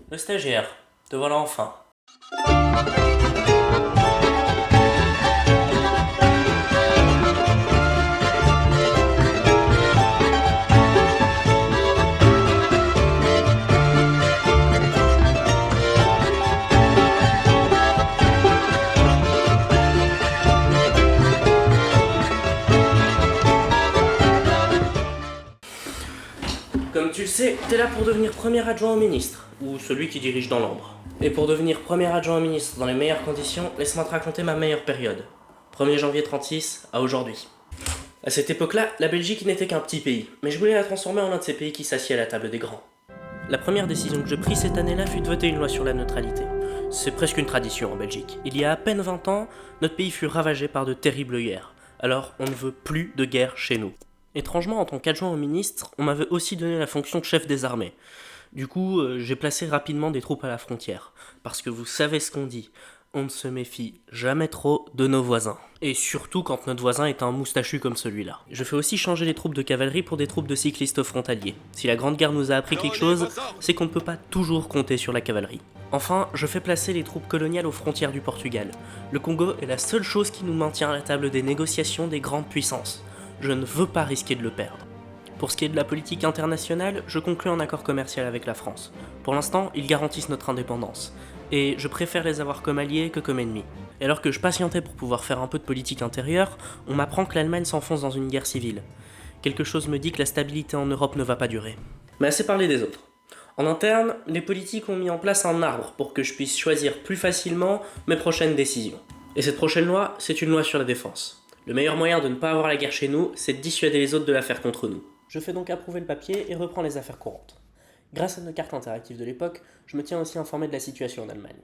Le stagiaire, te voilà enfin. Comme tu le sais, t'es là pour devenir premier adjoint au ministre, ou celui qui dirige dans l'ombre. Et pour devenir premier adjoint au ministre dans les meilleures conditions, laisse-moi te raconter ma meilleure période. 1er janvier 36 à aujourd'hui. À cette époque-là, la Belgique n'était qu'un petit pays, mais je voulais la transformer en un de ces pays qui s'assied à la table des grands. La première décision que je pris cette année-là fut de voter une loi sur la neutralité. C'est presque une tradition en Belgique. Il y a à peine 20 ans, notre pays fut ravagé par de terribles guerres. Alors on ne veut plus de guerre chez nous. Étrangement, en tant qu'adjoint au ministre, on m'avait aussi donné la fonction de chef des armées. Du coup, j'ai placé rapidement des troupes à la frontière. Parce que vous savez ce qu'on dit, on ne se méfie jamais trop de nos voisins. Et surtout quand notre voisin est un moustachu comme celui-là. Je fais aussi changer les troupes de cavalerie pour des troupes de cyclistes frontaliers. Si la Grande Guerre nous a appris quelque chose, c'est qu'on ne peut pas toujours compter sur la cavalerie. Enfin, je fais placer les troupes coloniales aux frontières du Portugal. Le Congo est la seule chose qui nous maintient à la table des négociations des grandes puissances. Je ne veux pas risquer de le perdre. Pour ce qui est de la politique internationale, je conclus un accord commercial avec la France. Pour l'instant, ils garantissent notre indépendance. Et je préfère les avoir comme alliés que comme ennemis. Et alors que je patientais pour pouvoir faire un peu de politique intérieure, on m'apprend que l'Allemagne s'enfonce dans une guerre civile. Quelque chose me dit que la stabilité en Europe ne va pas durer. Mais assez parlé des autres. En interne, les politiques ont mis en place un arbre pour que je puisse choisir plus facilement mes prochaines décisions. Et cette prochaine loi, c'est une loi sur la défense. Le meilleur moyen de ne pas avoir la guerre chez nous, c'est de dissuader les autres de la faire contre nous. Je fais donc approuver le papier et reprends les affaires courantes. Grâce à nos cartes interactives de l'époque, je me tiens aussi informé de la situation en Allemagne.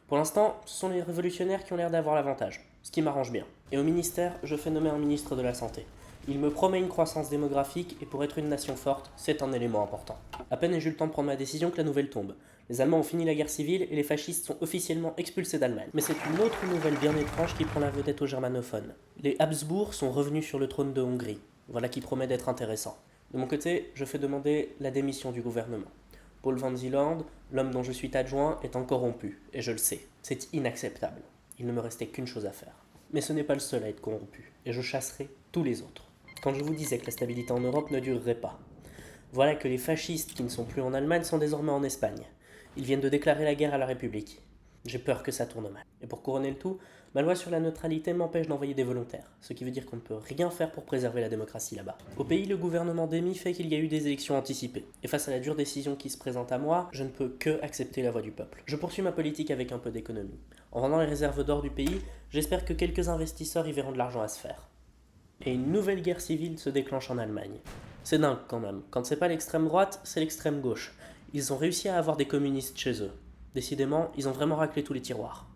Pour l'instant, ce sont les révolutionnaires qui ont l'air d'avoir l'avantage, ce qui m'arrange bien. Et au ministère, je fais nommer un ministre de la Santé. Il me promet une croissance démographique et pour être une nation forte, c'est un élément important. À peine ai-je eu le temps de prendre ma décision que la nouvelle tombe. Les Allemands ont fini la guerre civile et les fascistes sont officiellement expulsés d'Allemagne. Mais c'est une autre nouvelle bien étrange qui prend la vedette aux germanophones. Les Habsbourg sont revenus sur le trône de Hongrie. Voilà qui promet d'être intéressant. De mon côté, je fais demander la démission du gouvernement. Paul Van Zeeland, l'homme dont je suis adjoint, est un corrompu, et je le sais. C'est inacceptable. Il ne me restait qu'une chose à faire. Mais ce n'est pas le seul à être corrompu, et je chasserai tous les autres. Quand je vous disais que la stabilité en Europe ne durerait pas. Voilà que les fascistes qui ne sont plus en Allemagne sont désormais en Espagne. Ils viennent de déclarer la guerre à la République. J'ai peur que ça tourne mal. Et pour couronner le tout, ma loi sur la neutralité m'empêche d'envoyer des volontaires, ce qui veut dire qu'on ne peut rien faire pour préserver la démocratie là-bas. Au pays, le gouvernement d'Emi fait qu'il y a eu des élections anticipées. Et face à la dure décision qui se présente à moi, je ne peux que accepter la voix du peuple. Je poursuis ma politique avec un peu d'économie. En vendant les réserves d'or du pays, j'espère que quelques investisseurs y verront de l'argent à se faire. Et une nouvelle guerre civile se déclenche en Allemagne. C'est dingue quand même. Quand c'est pas l'extrême droite, c'est l'extrême gauche. Ils ont réussi à avoir des communistes chez eux. Décidément, ils ont vraiment raclé tous les tiroirs.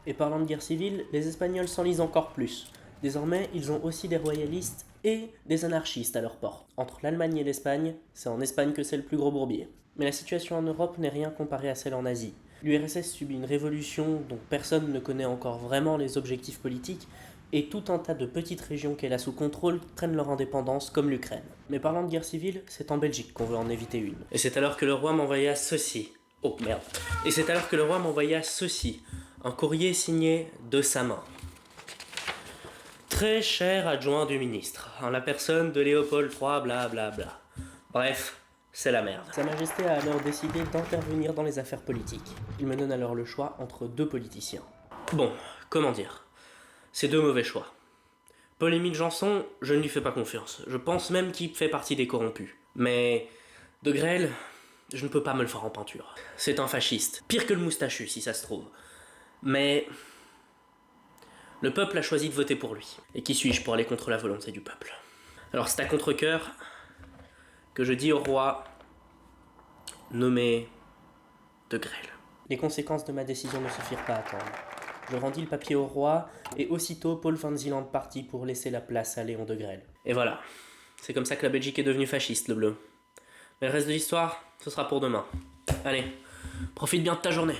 Et parlant de guerre civile, les Espagnols s'enlisent encore plus. Désormais, ils ont aussi des royalistes et des anarchistes à leur porte. Entre l'Allemagne et l'Espagne, c'est en Espagne que c'est le plus gros bourbier. Mais la situation en Europe n'est rien comparée à celle en Asie. L'URSS subit une révolution dont personne ne connaît encore vraiment les objectifs politiques, et tout un tas de petites régions qu'elle a sous contrôle prennent leur indépendance, comme l'Ukraine. Mais parlant de guerre civile, c'est en Belgique qu'on veut en éviter une. Et c'est alors que le roi m'envoya ceci. Oh merde. Et c'est alors que le roi m'envoya ceci. Un courrier signé de sa main. Très cher adjoint du ministre, en la personne de Léopold III, blablabla. Bref, c'est la merde. Sa Majesté a alors décidé d'intervenir dans les affaires politiques. Il me donne alors le choix entre deux politiciens. Bon, comment dire ? C'est deux mauvais choix. Paul-Émile Janson, je ne lui fais pas confiance. Je pense même qu'il fait partie des corrompus. Mais De Grelle, je ne peux pas me le faire en peinture. C'est un fasciste. Pire que le moustachu, si ça se trouve. Mais le peuple a choisi de voter pour lui. Et qui suis-je pour aller contre la volonté du peuple ? Alors c'est à contre-cœur que je dis au roi, nommé De Grelle. Les conséquences de ma décision ne se firent pas attendre. Je rendis le papier au roi, et aussitôt Paul Van Zeeland partit pour laisser la place à Léon de Grelle. Et voilà, c'est comme ça que la Belgique est devenue fasciste, le bleu. Mais le reste de l'histoire, ce sera pour demain. Allez, profite bien de ta journée.